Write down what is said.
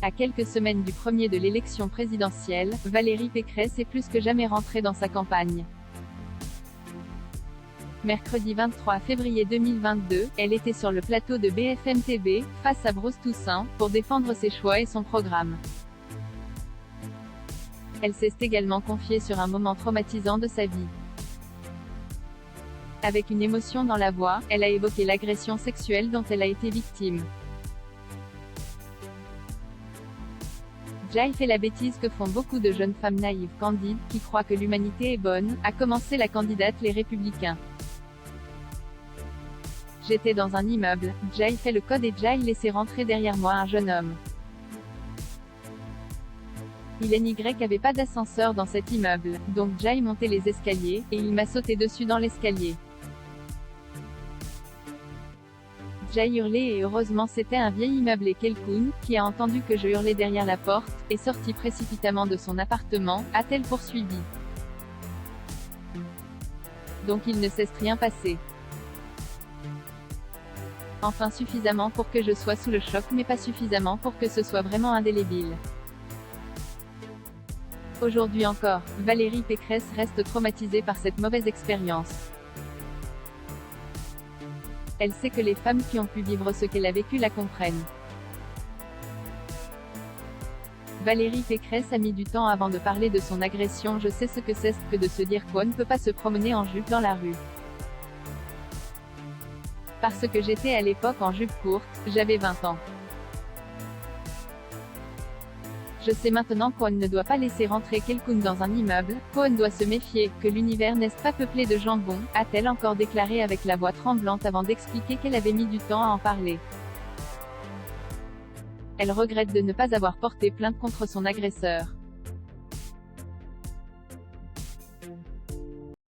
À quelques semaines du premier de l'élection présidentielle, Valérie Pécresse est plus que jamais rentrée dans sa campagne. Mercredi 23 février 2022, elle était sur le plateau de BFM TV, face à Bruce Toussaint, pour défendre ses choix et son programme. Elle s'est également confiée sur un moment traumatisant de sa vie. Avec une émotion dans la voix, elle a évoqué l'agression sexuelle dont elle a été victime. J'ai fait la bêtise que font beaucoup de jeunes femmes naïves, candides, qui croient que l'humanité est bonne, a commencé la candidate Les Républicains. J'étais dans un immeuble, j'ai fait le code et j'ai laissé rentrer derrière moi un jeune homme. Il avait pas d'ascenseur dans cet immeuble, donc j'ai monté les escaliers, et il m'a sauté dessus dans l'escalier. J'ai hurlé et heureusement c'était un vieil immeuble et quelqu'un, qui a entendu que je hurlais derrière la porte, est sorti précipitamment de son appartement, a-t-elle poursuivi. Donc il ne s'est rien passé. Enfin suffisamment pour que je sois sous le choc mais pas suffisamment pour que ce soit vraiment indélébile. Aujourd'hui encore, Valérie Pécresse reste traumatisée par cette mauvaise expérience. Elle sait que les femmes qui ont pu vivre ce qu'elle a vécu la comprennent. Valérie Pécresse a mis du temps avant de parler de son agression. Je sais ce que c'est que de se dire qu'on ne peut pas se promener en jupe dans la rue. Parce que j'étais à l'époque en jupe courte, j'avais 20 ans. Je sais maintenant qu'on ne doit pas laisser rentrer quelqu'un dans un immeuble, qu'on doit se méfier, que l'univers n'est pas peuplé de jambon, a-t-elle encore déclaré avec la voix tremblante avant d'expliquer qu'elle avait mis du temps à en parler. Elle regrette de ne pas avoir porté plainte contre son agresseur.